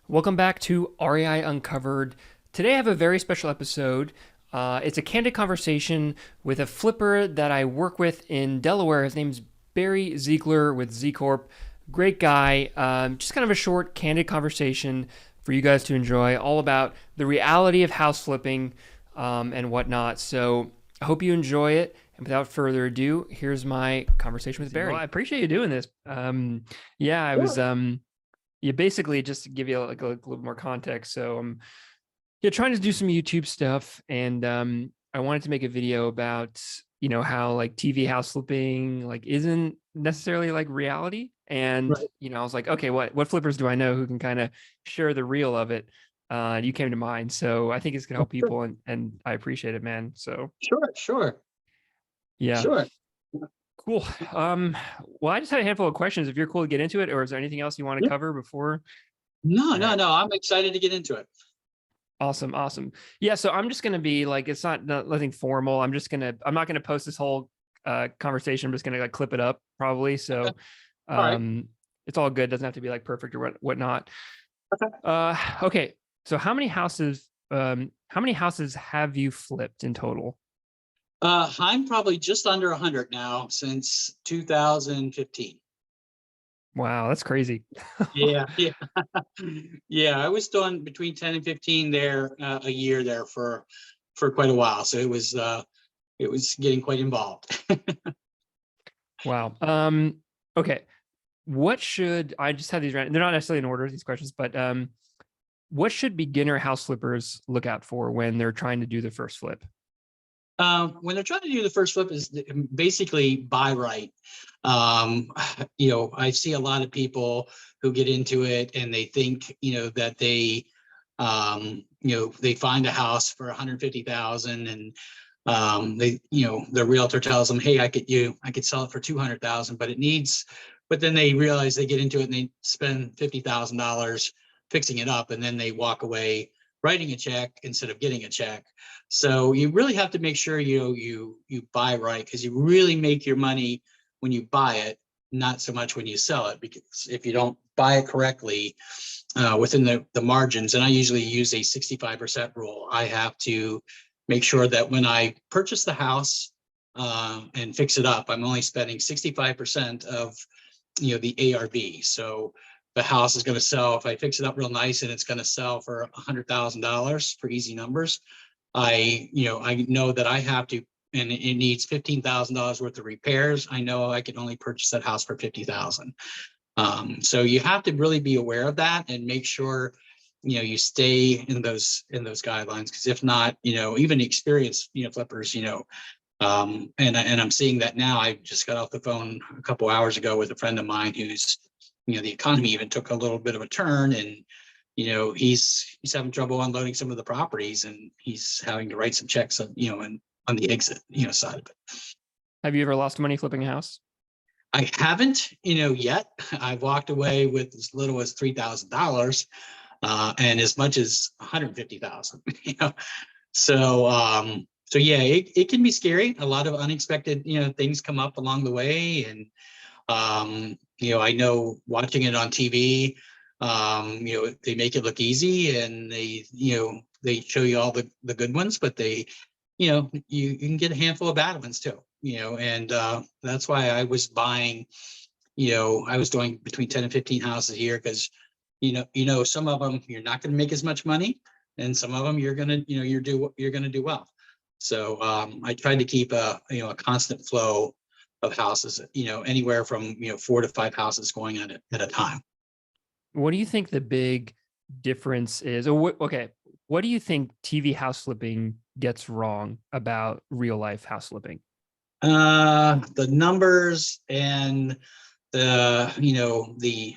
Welcome back to REI Uncovered. Today I have a very special episode. It's a candid conversation with a flipper that I work with in Delaware. His name's Barry Zeigler with Z Corp. Great guy. Just kind of a short, candid conversation for you guys to enjoy, all about the reality of house flipping and whatnot. So I hope you enjoy it. And without further ado, here's my conversation with Barry. Well, I appreciate you doing this. Yeah, I was. Sure. Yeah, basically, just to give you like a little more context. So yeah, trying to do some YouTube stuff, and I wanted to make a video about how like TV house flipping like isn't necessarily like reality. And Right. I was like, okay, what flippers do I know who can kind of share the real of it? You came to mind, so I think it's gonna Oh, help sure. people, and I appreciate it, man. So Sure. Sure. yeah, Sure. cool. Well, I just had a handful of questions. If you're cool to get into it, or is there anything else you want to Yeah. cover before? No, All no, right. no. I'm excited to get into it. Awesome, awesome. Yeah, so I'm just gonna be like, it's not nothing formal. I'm not gonna post this whole conversation. I'm just gonna like clip it up probably. Okay. So All right. it's all good. Doesn't have to be like perfect or whatnot. Okay. Okay. So how many houses have you flipped in total? I'm probably just under 100 now since 2015. Wow, that's crazy. Yeah. Yeah. Yeah. I was doing between 10 and 15 there a year there for quite a while. So it was getting quite involved. Wow. Okay. What should I just have these they're not necessarily in order, these questions, but what should beginner house flippers look out for when they're trying to do the first flip? When they're trying to do the first flip is basically buy right. Um, I see a lot of people who get into it and they think, that they find a house for 150,000 and the realtor tells them, hey, I could sell it for 200,000, but then they realize they get into it and they spend $50,000 fixing it up and then they walk away writing a check instead of getting a check. So you really have to make sure you buy right, because you really make your money when you buy it, not so much when you sell it. Because if you don't buy it correctly within the margins, and I usually use a 65% rule, I have to make sure that when I purchase the house and fix it up, I'm only spending 65% of the ARV. So the house is going to sell, if I fix it up real nice and it's going to sell for $100,000 for easy numbers. I know that I have to, and it needs $15,000 worth of repairs. I know I can only purchase that house for 50,000. So you have to really be aware of that and make sure you stay in those guidelines, because if not, even experienced flippers, and I'm seeing that now. I just got off the phone a couple hours ago with a friend of mine who's, the economy even took a little bit of a turn, and he's having trouble unloading some of the properties, and he's having to write some checks and on the exit side of it. Have you ever lost money flipping a house? I haven't yet. I've walked away with as little as $3,000 and as much as 150,000. So yeah, it can be scary. A lot of unexpected things come up along the way, and I know watching it on TV, they make it look easy, and they show you all the good ones, but you can get a handful of bad ones too, and that's why I was buying, I was doing between 10 and 15 houses a year, because some of them you're not going to make as much money, and some of them you're going to do well. So I tried to keep a constant flow of houses, anywhere from 4 to 5 houses going at a time. What do you think the big difference is? Or okay, what do you think TV house flipping gets wrong about real life house flipping? The numbers and the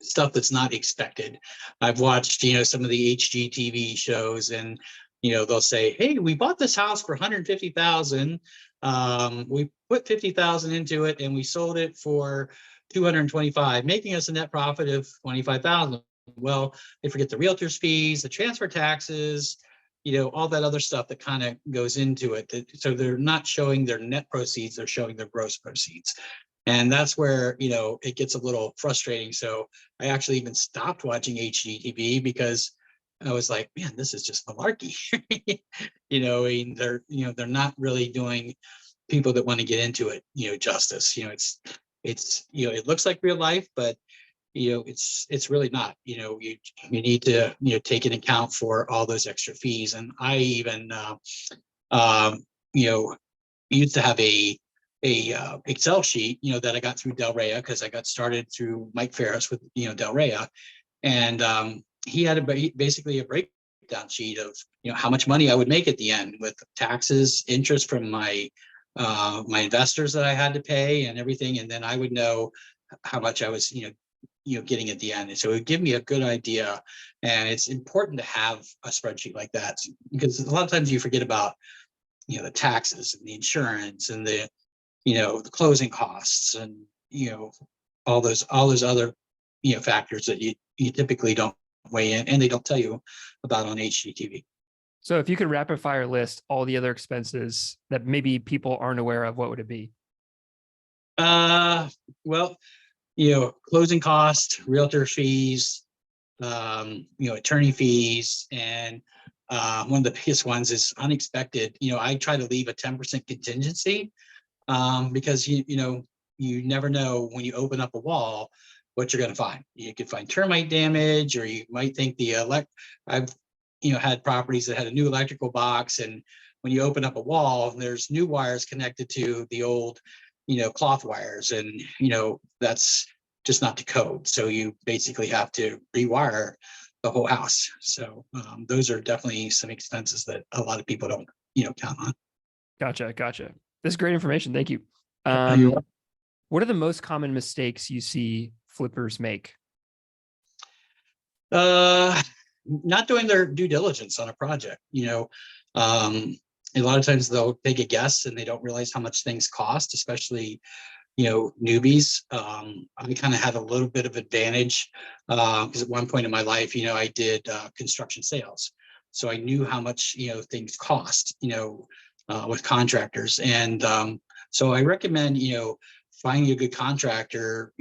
stuff that's not expected. I've watched some of the HGTV shows, and they'll say, hey, we bought this house for 150,000. We put 50,000 into it and we sold it for 225, making us a net profit of 25,000. Well, they forget the realtor's fees, the transfer taxes, all that other stuff that kind of goes into it. So they're not showing their net proceeds, they're showing their gross proceeds. And that's where, it gets a little frustrating. So I actually even stopped watching HGTV because I was like, man, this is just malarkey. I mean, they're not really doing people that want to get into it, justice. It looks like real life, but it's really not. You need to take into account for all those extra fees. And I even um, you know used to have a Excel sheet that I got through Del Rey, because I got started through Mike Ferris with Del Rey, and he had basically a breakdown sheet of how much money I would make at the end, with taxes, interest from my investors that I had to pay and everything, and then I would know how much I was getting at the end. And so it would give me a good idea. And it's important to have a spreadsheet like that, because a lot of times you forget about the taxes and the insurance and the closing costs, and all those other factors that you typically don't weigh in, and they don't tell you about on HGTV. So if you could rapid fire list all the other expenses that maybe people aren't aware of, what would it be? Well, closing costs, realtor fees, attorney fees, and one of the biggest ones is unexpected. I try to leave a 10% contingency, because you never know when you open up a wall what you're going to find. You could find termite damage, or you might think I've had properties that had a new electrical box, and when you open up a wall, there's new wires connected to the old cloth wires, and that's just not the code. So you basically have to rewire the whole house. So those are definitely some expenses that a lot of people don't count on. Gotcha. This is great information. Thank you. What are the most common mistakes you see flippers make? Not doing their due diligence on a project. A lot of times they'll take a guess and they don't realize how much things cost, especially newbies. I kind of had a little bit of advantage, because at one point in my life, I did construction sales, so I knew how much things cost, with contractors. And so I recommend finding a good contractor,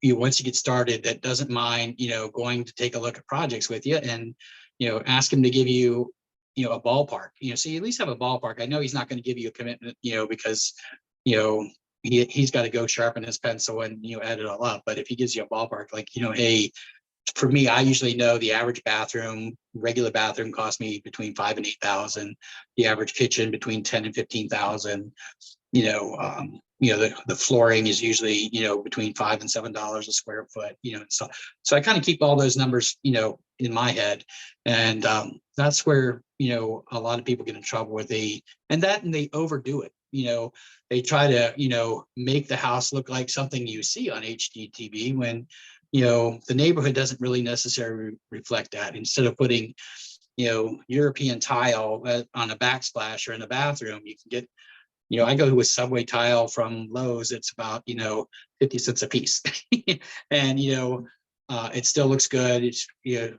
once you get started, that doesn't mind going to take a look at projects with you, and ask him to give you a ballpark, so you at least have a ballpark. I know he's not going to give you a commitment, because he's got to go sharpen his pencil and add it all up. But if he gives you a ballpark, like hey, for me, I usually know the average regular bathroom costs me between 5,000 and 8,000. The average kitchen between 10,000 and 15,000. The flooring is usually between $5 and $7 a square foot. So I kind of keep all those numbers in my head, and that's where a lot of people get in trouble with and they overdo it. They try to make the house look like something you see on HGTV, when the neighborhood doesn't really necessarily reflect that. Instead of putting European tile on a backsplash or in a bathroom, you can get I go with subway tile from Lowe's. It's about 50 cents a piece. And it still looks good. It's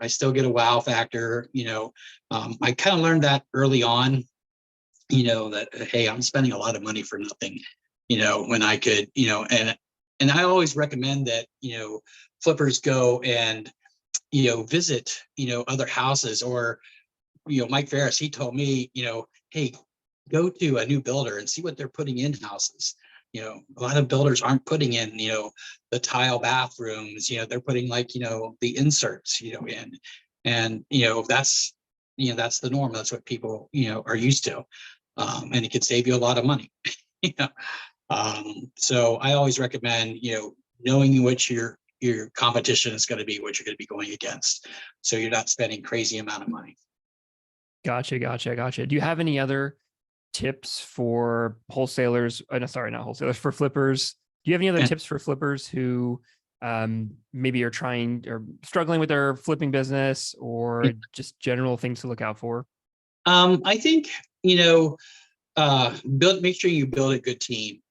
I still get a wow factor. I kind of learned that early on, that hey, I'm spending a lot of money for nothing, when I could, and I always recommend that flippers go and visit other houses. Or Mike Ferris, he told me, hey, go to a new builder and see what they're putting in houses. A lot of builders aren't putting in the tile bathrooms. They're putting the inserts in, and that's that's the norm. That's what people are used to, and it could save you a lot of money. you know so I always recommend knowing what your competition is going to be, what you're going to be going against, so you're not spending crazy amount of money. Gotcha. Do you have any other tips for wholesalers? No, sorry, not wholesalers, for flippers. Do you have any other tips for flippers who maybe are trying or struggling with their flipping business, or just general things to look out for? I think make sure you build a good team.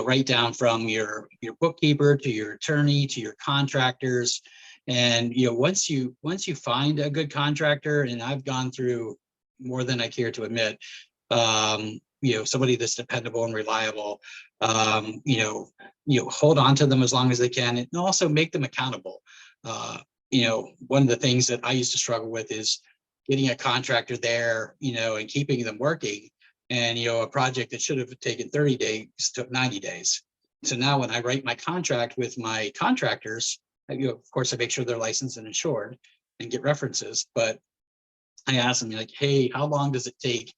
Right down from your bookkeeper to your attorney to your contractors. And once you find a good contractor, and I've gone through more than I care to admit, somebody that's dependable and reliable. Hold on to them as long as they can, and also make them accountable. One of the things that I used to struggle with is getting a contractor there, and keeping them working. And, a project that should have taken 30 days took 90 days. So now when I write my contract with my contractors, of course, I make sure they're licensed and insured and get references. But I ask them, like, hey, how long does it take?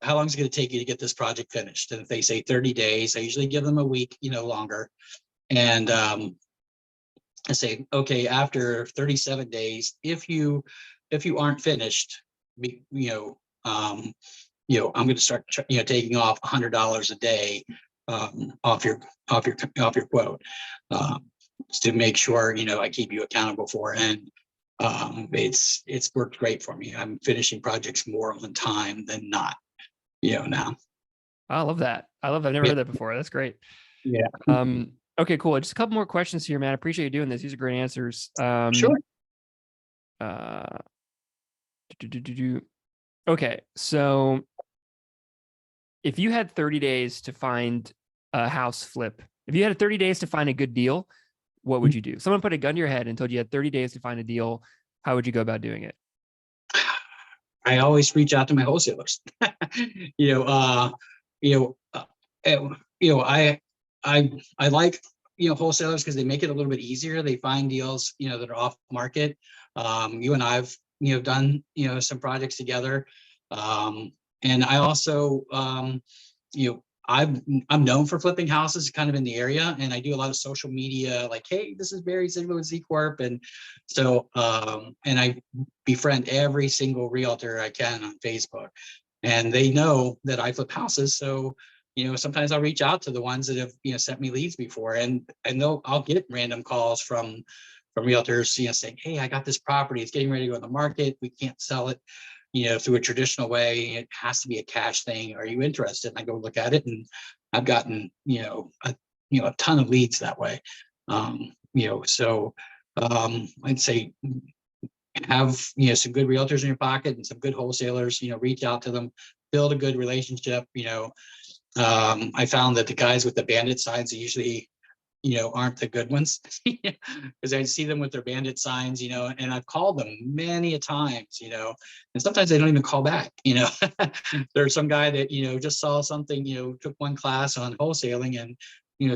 How long is it going to take you to get this project finished? And if they say 30 days, I usually give them a week, longer. And I say, okay, after 37 days, if you aren't finished, I'm going to start, taking off $100 a day off your quote, to make sure, I keep you accountable for. And it's worked great for me. I'm finishing projects more on time than not, now. I love that. I've never Yeah. heard that before. That's great. Yeah. Okay, cool. Just a couple more questions here, man. I appreciate you doing this. These are great answers. Sure. Uh, okay, so if you had 30 days to find a house flip, if you had 30 days to find a good deal, what would you do? Someone put a gun to your head and told you had 30 days to find a deal. How would you go about doing it? I always reach out to my wholesalers. you know, uh, you know, uh, I like, wholesalers because they make it a little bit easier. They find deals, that are off market. You and I've, done, some projects together. And I also, I'm known for flipping houses kind of in the area, and I do a lot of social media, like, hey, this is Barry Zeigler with Z Corp. And so, and I befriend every single realtor I can on Facebook, and they know that I flip houses. So, sometimes I'll reach out to the ones that have, sent me leads before, and I'll get random calls from realtors, saying, hey, I got this property, it's getting ready to go on the market, we can't sell it, through a traditional way. It has to be a cash thing. Are you interested? And I go look at it, and I've gotten, a ton of leads that way. So I'd say have, some good realtors in your pocket and some good wholesalers, reach out to them, build a good relationship. I found that the guys with the bandit signs are usually, aren't the good ones, because I see them with their bandit signs, and I've called them many a times, and sometimes they don't even call back. There's some guy that, just saw something, took one class on wholesaling and,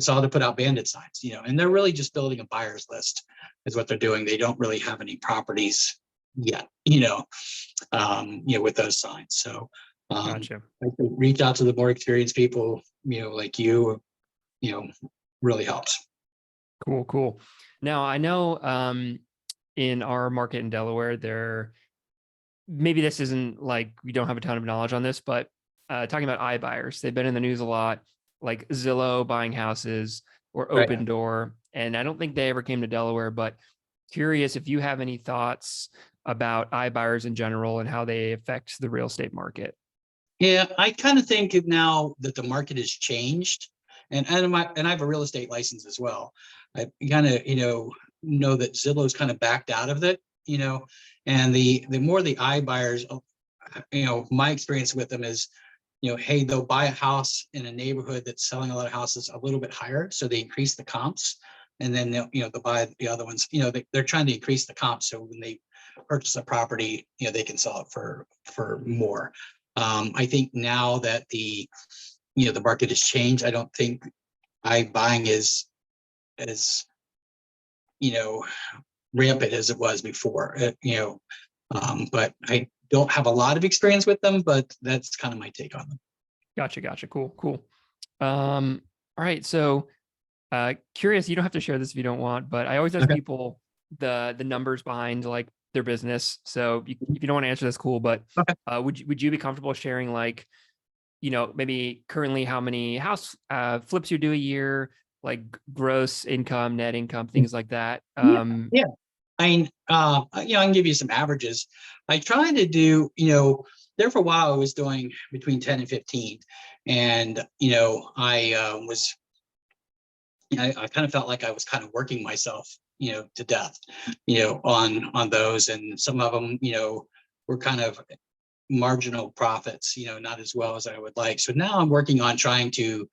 saw to put out bandit signs, and they're really just building a buyer's list is what they're doing. They don't really have any properties yet, with those signs. So Gotcha. I think reach out to the more experienced people, like you, really helps. Cool. Now I know in our market in Delaware, maybe this isn't like we don't have a ton of knowledge on this, but talking about iBuyers, they've been in the news a lot, like Zillow buying houses or Right. Open Door. And I don't think they ever came to Delaware, but curious if you have any thoughts about iBuyers in general and how they affect the real estate market. Yeah, I kind of think now that the market has changed, and I have a real estate license as well. I kind of know that Zillow's kind of backed out of it, and the more the iBuyers, my experience with them is, hey, they'll buy a house in a neighborhood that's selling a lot of houses a little bit higher, so they increase the comps, and then they'll buy the other ones. They're trying to increase the comps, so when they purchase a property, they can sell it for more. I think now that the market has changed, I don't think iBuying is as rampant as it was before. But I don't have a lot of experience with them, but that's kind of my take on them. Gotcha. Cool. All right. So curious, you don't have to share this if you don't want, but I always ask Okay. people the numbers behind like their business. So if you don't want to answer, that's cool. But Okay. would you be comfortable sharing like, maybe currently how many house flips you do a year, like gross income, net income, things like that? Yeah. I mean, I can give you some averages. I tried to do, there for a while I was doing between 10 and 15. And, I kind of felt like I was kind of working myself, to death, on those. And some of them, were kind of marginal profits, not as well as I would like. So now I'm working on trying to,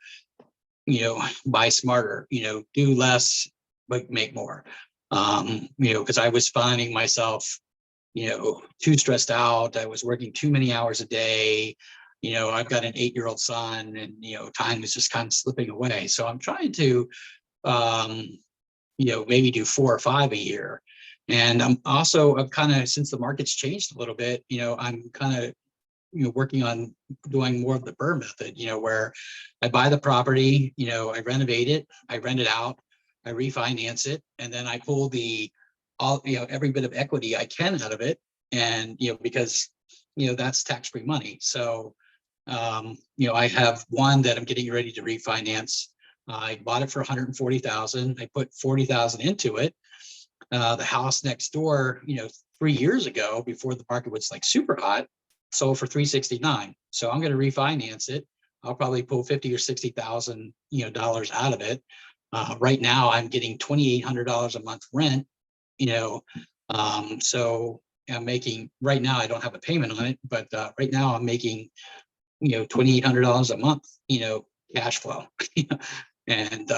buy smarter, do less, but make more. Because I was finding myself, too stressed out. I was working too many hours a day. I've got an 8-year-old son, and, time is just kind of slipping away. So I'm trying to, maybe do 4 or 5 a year. And I'm kind of, since the market's changed a little bit, I'm kind of, working on doing more of the BRRRR method, where I buy the property, I renovate it, I rent it out, I refinance it, and then I pull every bit of equity I can out of it. And, because, that's tax-free money. So, I have one that I'm getting ready to refinance. I bought it for 140,000. I put 40,000 into it. The house next door, 3 years ago, before the market was like super hot, sold for 369. So I'm going to refinance it. I'll probably pull 50 or 60,000 dollars out of it. Right now I'm getting $2,800 a month rent. So I'm making, right now I don't have a payment on it, but right now I'm making $2,800 a month, cash flow. And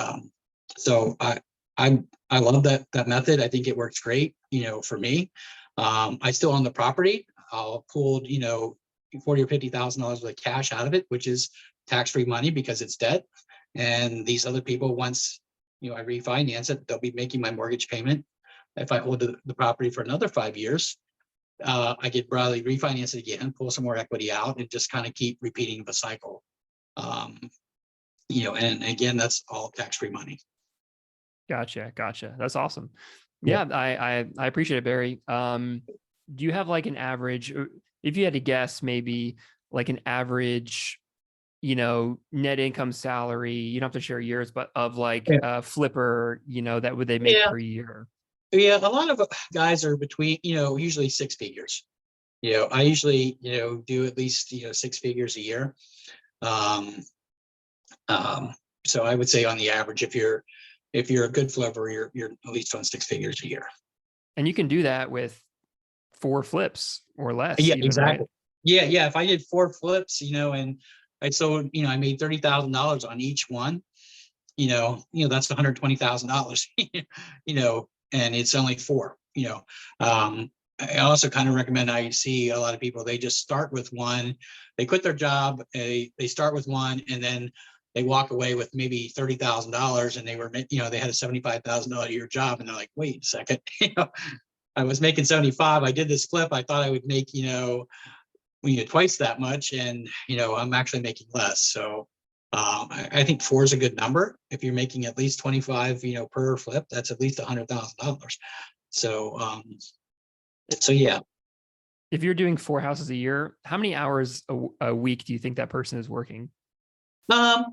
so I love that method. I think it works great, for me. I still own the property. I'll pull, $40,000 or $50,000 of cash out of it, which is tax-free money because it's debt. And these other people, once, I refinance it, they'll be making my mortgage payment. If I hold the property for another 5 years, I could probably refinance it again, pull some more equity out, and just kind of keep repeating the cycle. And again, that's all tax-free money. Gotcha. That's awesome. Yeah. Yeah, I appreciate it, Barry. Do you have like an average, if you had to guess, maybe like an average, net income salary, you don't have to share years, but of like a flipper, that would they make per year? Yeah, a lot of guys are between, usually 6 figures. I usually, do at least, 6 figures a year. So I would say on the average, if you're a good flipper, you're at least on 6 figures a year. And you can do that with 4 flips or less. Yeah, even, exactly. Right? Yeah. If I did 4 flips, and I sold, I made $30,000 on each one, that's $120,000, and it's only 4, I also kind of recommend, I see a lot of people, they just start with one, they quit their job, they start with one, and then they walk away with maybe $30,000, and they were, they had a $75,000 a year job, and they're like, wait a second, I was making 75, I did this flip, I thought I would make, twice that much, and I'm actually making less. So I think 4 is a good number. If you're making at least 25, per flip, that's at least $100,000. So so yeah. If you're doing 4 houses a year, how many hours a week do you think that person is working? A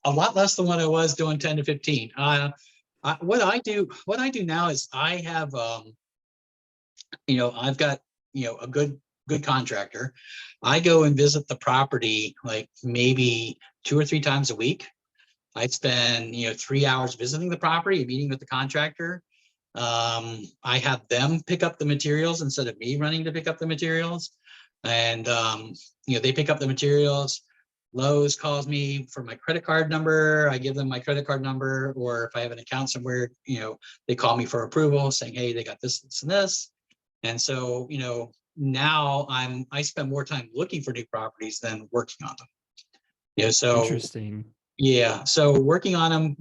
lot less than what I was doing 10 to 15. What I do now is I have I've got a good contractor. I go and visit the property like maybe 2 or 3 times a week. I spend 3 hours visiting the property, meeting with the contractor. I have them pick up the materials instead of me running to pick up the materials. And they pick up the materials. Lowe's calls me for my credit card number. I give them my credit card number, or if I have an account somewhere, they call me for approval saying, hey, they got this, this, and this. And so, now I spend more time looking for new properties than working on them. So Interesting. yeah, so working on them,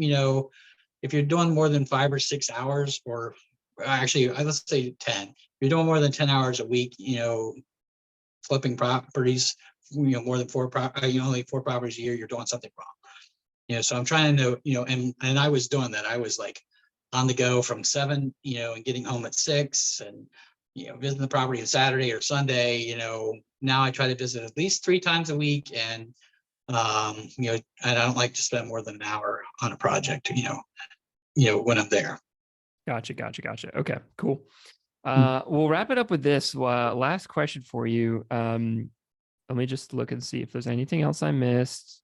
if you're doing more than 5 or 6 hours, or actually, let's say 10, if you're doing more than 10 hours a week, flipping properties, more than 4 only 4 properties a year, you're doing something wrong. So I'm trying to, and I was doing that. I was like on the go from 7, and getting home at 6, and visiting the property on Saturday or Sunday. Now I try to visit at least 3 times a week, and and I don't like to spend more than an hour on a project, when I'm there. Gotcha. Okay, cool. We'll wrap it up with this last question for you. Let me just look and see if there's anything else I missed.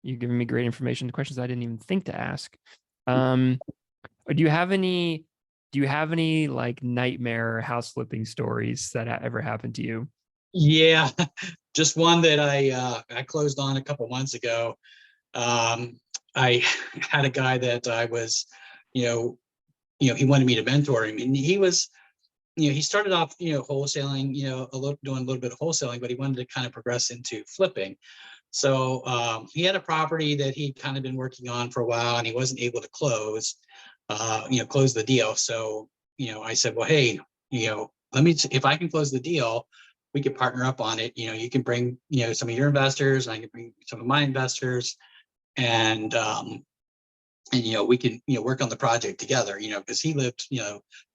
You've given me great information, the questions I didn't even think to ask. Do you have any like nightmare house flipping stories that ever happened to you? Yeah, just one that I closed on a couple months ago. I had a guy that I was, you know, he wanted me to mentor him, and he was, he started off, wholesaling, doing a little bit of wholesaling, but he wanted to kind of progress into flipping. So he had a property that he'd kind of been working on for a while, and he wasn't able to close the deal. So, I said, well, hey, if I can close the deal, we could partner up on it. You can bring, some of your investors, and I can bring some of my investors, and we can, work on the project together, because he lived,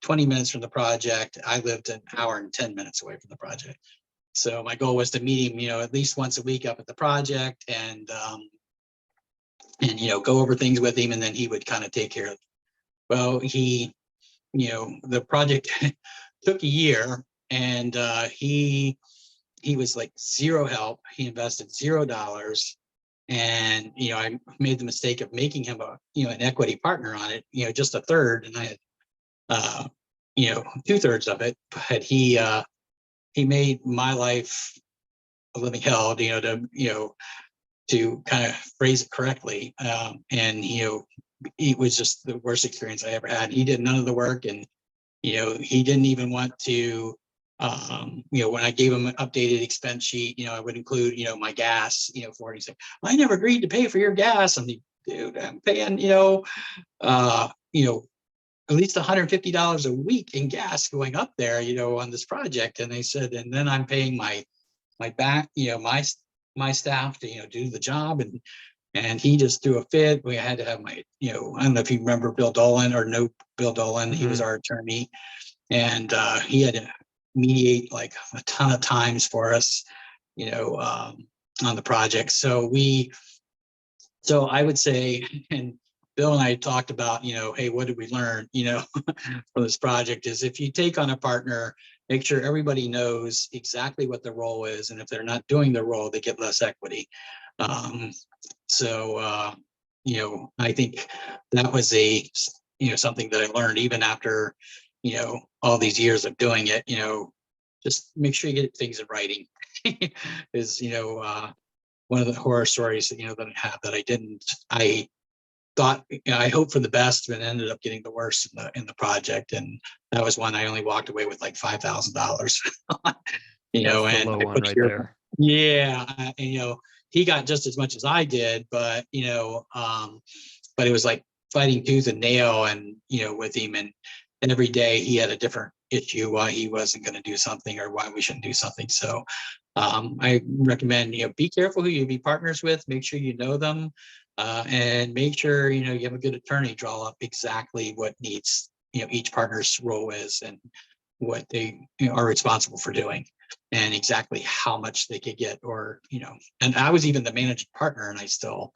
20 minutes from the project. I lived an hour and 10 minutes away from the project. So my goal was to meet him, at least once a week up at the project, and go over things with him, and then he would kind of take care of it. Well, the project took a year, and he was like zero help. He invested $0. And I made the mistake of making him an equity partner on it, just a third, and I had 2/3 of it. But he made my life a living hell, to kind of phrase it correctly. And it was just the worst experience I ever had. He did none of the work, and he didn't even want to. When I gave him an updated expense sheet, I would include, my gas, for it. He's like, I never agreed to pay for your gas. I'm like, dude, I'm paying, at least $150 a week in gas going up there, on this project. And they said, and then I'm paying my back, my staff to, do the job. And he just threw a fit. We had to have my, I don't know if you remember Bill Dolan or no Bill Dolan. He was our attorney, and he had to mediate like a ton of times for us, on the project. So I would say, and Bill and I talked about, hey, what did we learn, from this project, is if you take on a partner, make sure everybody knows exactly what the role is. And if they're not doing their role, they get less equity. So I think that was something that I learned even after, all these years of doing it, just make sure you get things in writing. Is, one of the horror stories that, that I have that I didn't, I thought, I hoped for the best, but ended up getting the worst in the project. And that was one I only walked away with like $5,000, That's the and low I one put right your, there. yeah. And, he got just as much as I did, but, but it was like fighting tooth and nail, and, with him, and every day he had a different issue why he wasn't going to do something or why we shouldn't do something. So I recommend, be careful who you be partners with, make sure you know them, and make sure, you have a good attorney draw up exactly what needs, each partner's role is, and what they are responsible for doing, and exactly how much they could get, or, and I was even the managing partner, and I still,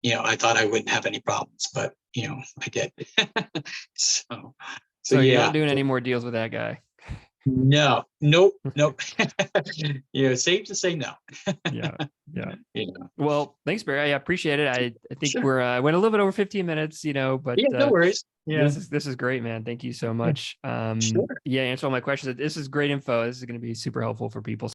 I thought I wouldn't have any problems, but, I did. so, so So you're not yeah. doing any more deals with that guy. No, nope, nope. Safe to say no. Yeah. Yeah. Yeah, Well, thanks, Barry. I appreciate it. I think sure. we're I went a little bit over 15 minutes, but Yeah, no worries. Yeah, this is great, man. Thank you so yeah, much. sure. Yeah, answer all my questions. This is great info. This is going to be super helpful for people.